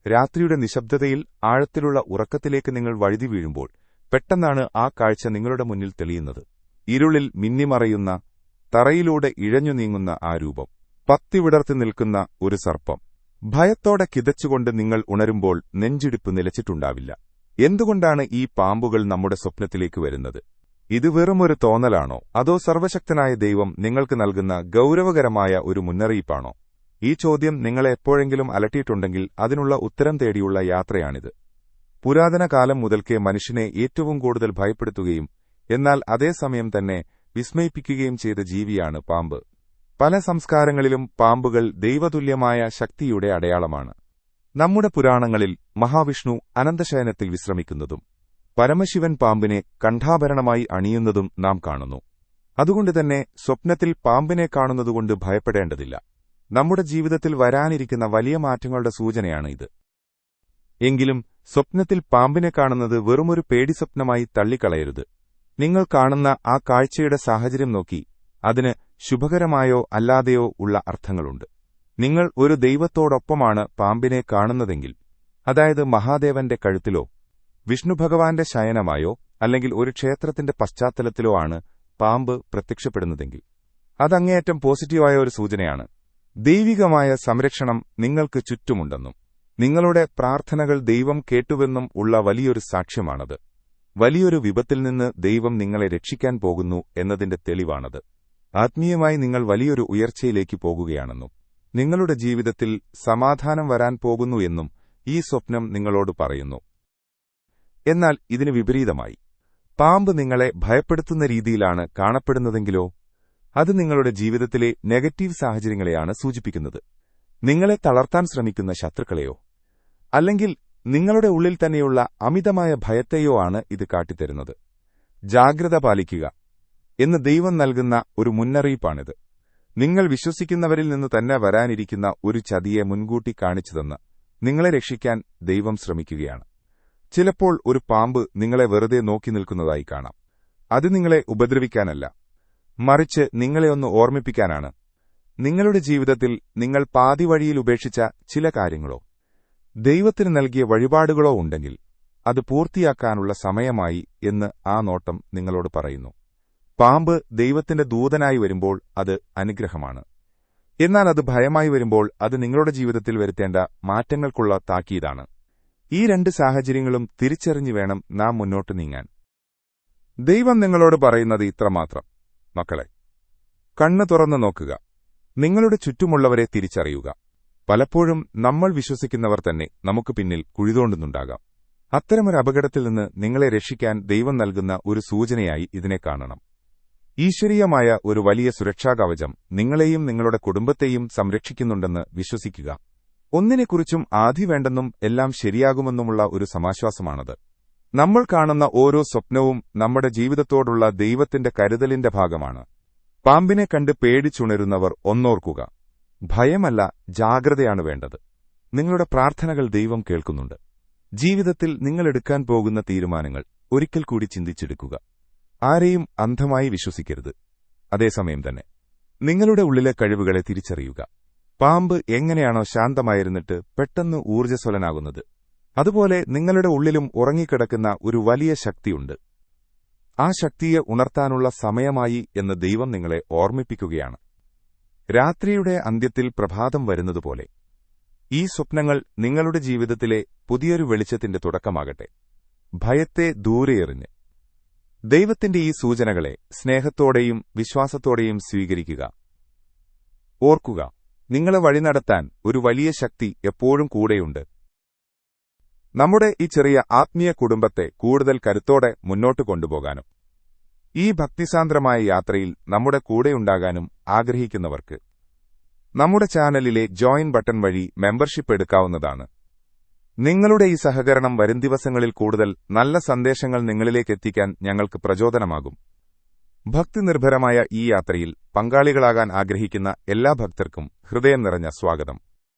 രാത്രിയുടെ നിശബ്ദതയിൽ ആഴത്തിലുള്ള ഉറക്കത്തിലേക്ക് നിങ്ങൾ വഴുതി വീഴുമ്പോൾ പെട്ടെന്നാണ് ആ കാഴ്ച നിങ്ങളുടെ മുന്നിൽ തെളിയുന്നത്. ഇരുളിൽ മിന്നിമറയുന്ന, തറയിലൂടെ ഇഴഞ്ഞു നീങ്ങുന്ന ആ രൂപം. പത്തിവിടർത്തി നിൽക്കുന്ന ഒരു സർപ്പം. ഭയത്തോടെ കിതച്ചുകൊണ്ട് നിങ്ങൾ ഉണരുമ്പോൾ നെഞ്ചിടിപ്പ് നിലച്ചിട്ടുണ്ടാവില്ല. എന്തുകൊണ്ടാണ് ഈ പാമ്പുകൾ നമ്മുടെ സ്വപ്നത്തിലേക്ക് വരുന്നത്? ഇത് വെറുമൊരു തോന്നലാണോ, അതോ സർവശക്തനായ ദൈവം നിങ്ങൾക്ക് നൽകുന്ന ഗൌരവകരമായ ഒരു മുന്നറിയിപ്പാണോ? ഈ ചോദ്യം നിങ്ങളെ എപ്പോഴെങ്കിലും അലട്ടിയിട്ടുണ്ടെങ്കിൽ അതിനുള്ള ഉത്തരം തേടിയുള്ള യാത്രയാണിത്. പുരാതന കാലം മുതൽക്കേ മനുഷ്യനെ ഏറ്റവും കൂടുതൽ ഭയപ്പെടുത്തുകയും എന്നാൽ അതേസമയം തന്നെ വിസ്മയിപ്പിക്കുകയും ചെയ്ത ജീവിയാണ് പാമ്പ്. പല സംസ്കാരങ്ങളിലും പാമ്പുകൾ ദൈവതുല്യമായ ശക്തിയുടെ അടയാളമാണ്. നമ്മുടെ പുരാണങ്ങളിൽ മഹാവിഷ്ണു അനന്തശയനത്തിൽ വിശ്രമിക്കുന്നതും പരമശിവൻ പാമ്പിനെ കണ്ഠാഭരണമായി അണിയുന്നതും നാം കാണുന്നു. അതുകൊണ്ടുതന്നെ സ്വപ്നത്തിൽ പാമ്പിനെ കാണുന്നതുകൊണ്ട് ഭയപ്പെടേണ്ടതില്ല. നമ്മുടെ ജീവിതത്തിൽ വരാനിരിക്കുന്ന വലിയ മാറ്റങ്ങളുടെ സൂചനയാണ് ഇത്. എങ്കിലും സ്വപ്നത്തിൽ പാമ്പിനെ കാണുന്നത് വെറുമൊരു പേടിസ്വപ്നമായി തള്ളിക്കളയരുത്. നിങ്ങൾ കാണുന്ന ആ കാഴ്ചയുടെ സാഹചര്യം നോക്കി അതിന് ശുഭകരമായോ അല്ലാതെയോ ഉള്ള അർത്ഥങ്ങളുണ്ട്. നിങ്ങൾ ഒരു ദൈവത്തോടൊപ്പമാണ് പാമ്പിനെ കാണുന്നതെങ്കിൽ, അതായത് മഹാദേവന്റെ കഴുത്തിലോ വിഷ്ണുഭഗവാന്റെ ശയനമായോ അല്ലെങ്കിൽ ഒരു ക്ഷേത്രത്തിന്റെ പശ്ചാത്തലത്തിലോ ആണ് പാമ്പ് പ്രത്യക്ഷപ്പെടുന്നതെങ്കിൽ, അതങ്ങേയറ്റം പോസിറ്റീവായ ഒരു സൂചനയാണ്. ദൈവികമായ സംരക്ഷണം നിങ്ങൾക്ക് ചുറ്റുമുണ്ടെന്നും നിങ്ങളുടെ പ്രാർത്ഥനകൾ ദൈവം കേട്ടുവെന്നും ഉള്ള വലിയൊരു സാക്ഷ്യമാണത്. വലിയൊരു വിപത്തിൽ നിന്ന് ദൈവം നിങ്ങളെ രക്ഷിക്കാൻ പോകുന്നു എന്നതിന്റെ തെളിവാണത്. ആത്മീയമായി നിങ്ങൾ വലിയൊരു ഉയർച്ചയിലേക്ക് പോകുകയാണെന്നും നിങ്ങളുടെ ജീവിതത്തിൽ സമാധാനം വരാൻ പോകുന്നു എന്നും ഈ സ്വപ്നം നിങ്ങളോട് പറയുന്നു. എന്നാൽ ഇതിന് വിപരീതമായി പാമ്പ് നിങ്ങളെ ഭയപ്പെടുത്തുന്ന രീതിയിലാണ് കാണപ്പെടുന്നതെങ്കിലോ, അത് നിങ്ങളുടെ ജീവിതത്തിലെ നെഗറ്റീവ് സാഹചര്യങ്ങളെയാണ് സൂചിപ്പിക്കുന്നത്. നിങ്ങളെ തളർത്താൻ ശ്രമിക്കുന്ന ശത്രുക്കളെയോ അല്ലെങ്കിൽ നിങ്ങളുടെ ഉള്ളിൽ തന്നെയുള്ള അമിതമായ ഭയത്തെയോ ആണ് ഇത് കാട്ടിത്തരുന്നത്. ജാഗ്രത പാലിക്കുക എന്ന് ദൈവം നൽകുന്ന ഒരു മുന്നറിയിപ്പാണിത്. നിങ്ങൾ വിശ്വസിക്കുന്നവരിൽ നിന്ന് തന്നെ വരാനിരിക്കുന്ന ഒരു ചതിയെ മുൻകൂട്ടി കാണിച്ചുതന്ന് നിങ്ങളെ രക്ഷിക്കാൻ ദൈവം ശ്രമിക്കുകയാണ്. ചിലപ്പോൾ ഒരു പാമ്പ് നിങ്ങളെ വെറുതെ നോക്കി നിൽക്കുന്നതായി കാണാം. അത് നിങ്ങളെ ഉപദ്രവിക്കാനല്ല, മറിച്ച് നിങ്ങളെ ഒന്ന് ഓർമ്മിപ്പിക്കാനാണ്. നിങ്ങളുടെ ജീവിതത്തിൽ നിങ്ങൾ പാതി വഴിയിൽ ഉപേക്ഷിച്ച ചില കാര്യങ്ങളോ ദൈവത്തിന് നൽകിയ വഴിപാടുകളോ ഉണ്ടെങ്കിൽ അത് പൂർത്തിയാക്കാനുള്ള സമയമായി എന്ന് ആ നോട്ടം നിങ്ങളോട് പറയുന്നു. പാമ്പ് ദൈവത്തിന്റെ ദൂതനായി വരുമ്പോൾ അത് അനുഗ്രഹമാണ്. എന്നാൽ അത് ഭയമായി വരുമ്പോൾ അത് നിങ്ങളുടെ ജീവിതത്തിൽ വരുത്തേണ്ട മാറ്റങ്ങൾക്കുള്ള താക്കീതാണ്. ഈ രണ്ട് സാഹചര്യങ്ങളും തിരിച്ചറിഞ്ഞു വേണം നാം മുന്നോട്ട് നീങ്ങാൻ. ദൈവം നിങ്ങളോട് പറയുന്നത് ഇത്രമാത്രം: മക്കളെ, കണ്ണു തുറന്നു നോക്കുക, നിങ്ങളുടെ ചുറ്റുമുള്ളവരെ തിരിച്ചറിയുക. പലപ്പോഴും നമ്മൾ വിശ്വസിക്കുന്നവർ തന്നെ നമുക്ക് പിന്നിൽ കുഴിതോണ്ടുന്നുണ്ടാകാം. അത്തരമൊരു അപകടത്തിൽ നിന്ന് നിങ്ങളെ രക്ഷിക്കാൻ ദൈവം നൽകുന്ന ഒരു സൂചനയായി ഇതിനെ കാണണം. ഈശ്വരീയമായ ഒരു വലിയ സുരക്ഷാകവചം നിങ്ങളെയും നിങ്ങളുടെ കുടുംബത്തെയും സംരക്ഷിക്കുന്നുണ്ടെന്ന് വിശ്വസിക്കുക. ഒന്നിനെക്കുറിച്ചും ആധി വേണ്ടെന്നും എല്ലാം ശരിയാകുമെന്നുമുള്ള ഒരു സമാശ്വാസമാണത്. നമ്മൾ കാണുന്ന ഓരോ സ്വപ്നവും നമ്മുടെ ജീവിതത്തോടുള്ള ദൈവത്തിന്റെ കരുതലിന്റെ ഭാഗമാണ്. പാമ്പിനെ കണ്ട് പേടിച്ചുണരുന്നവർ ഒന്നോർക്കുക: ഭയമല്ല, ജാഗ്രതയാണ് വേണ്ടത്. നിങ്ങളുടെ പ്രാർത്ഥനകൾ ദൈവം കേൾക്കുന്നുണ്ട്. ജീവിതത്തിൽ നിങ്ങൾ എടുക്കാൻ പോകുന്ന തീരുമാനങ്ങൾ ഒരിക്കൽ കൂടി ചിന്തിച്ചെടുക്കുക. ആരെയും അന്ധമായി വിശ്വസിക്കരുത്. അതേസമയം തന്നെ നിങ്ങളുടെ ഉള്ളിലെ കഴിവുകളെ തിരിച്ചറിയുക. പാമ്പ് എങ്ങനെയാണോ ശാന്തമായിരുന്നിട്ട് പെട്ടെന്ന് ഊർജ്ജസ്വലനാകുന്നത്, അതുപോലെ നിങ്ങളുടെ ഉള്ളിലും ഉറങ്ങിക്കിടക്കുന്ന ഒരു വലിയ ശക്തിയുണ്ട്. ആ ശക്തിയെ ഉണർത്താനുള്ള സമയമായി എന്ന് ദൈവം നിങ്ങളെ ഓർമ്മിപ്പിക്കുകയാണ്. രാത്രിയുടെ അന്ത്യത്തിൽ പ്രഭാതം വരുന്നതുപോലെ ഈ സ്വപ്നങ്ങൾ നിങ്ങളുടെ ജീവിതത്തിലെ പുതിയൊരു വെളിച്ചത്തിന്റെ തുടക്കമാകട്ടെ. ഭയത്തെ ദൂരെയെറിഞ്ഞ് ദൈവത്തിന്റെ ഈ സൂചനകളെ സ്നേഹത്തോടെയും വിശ്വാസത്തോടെയും സ്വീകരിക്കുക. ഓർക്കുക, നിങ്ങളെ വഴിനടത്താൻ ഒരു വലിയ ശക്തി എപ്പോഴും കൂടെയുണ്ട്. നമ്മുടെ ഈ ചെറിയ ആത്മീയ കുടുംബത്തെ കൂടുതൽ കരുത്തോടെ മുന്നോട്ട് കൊണ്ടുപോകാനും ഈ ഭക്തിസാന്ദ്രമായ യാത്രയിൽ നമ്മുടെ കൂടെയുണ്ടാകാനും ആഗ്രഹിക്കുന്നവർക്ക് നമ്മുടെ ചാനലിലെ ജോയിൻ ബട്ടൺ വഴി മെമ്പർഷിപ്പ് എടുക്കാവുന്നതാണ്. നിങ്ങളുടെ ഈ സഹകരണം വരും ദിവസങ്ങളിൽ കൂടുതൽ നല്ല സന്ദേശങ്ങൾ നിങ്ങളിലേക്ക് എത്തിക്കാൻ ഞങ്ങൾക്ക് പ്രചോദനമാകും. ഭക്തിനിർഭരമായ ഈ യാത്രയിൽ പങ്കാളികളാകാൻ ആഗ്രഹിക്കുന്ന എല്ലാ ഭക്തർക്കും ഹൃദയം നിറഞ്ഞ സ്വാഗതം.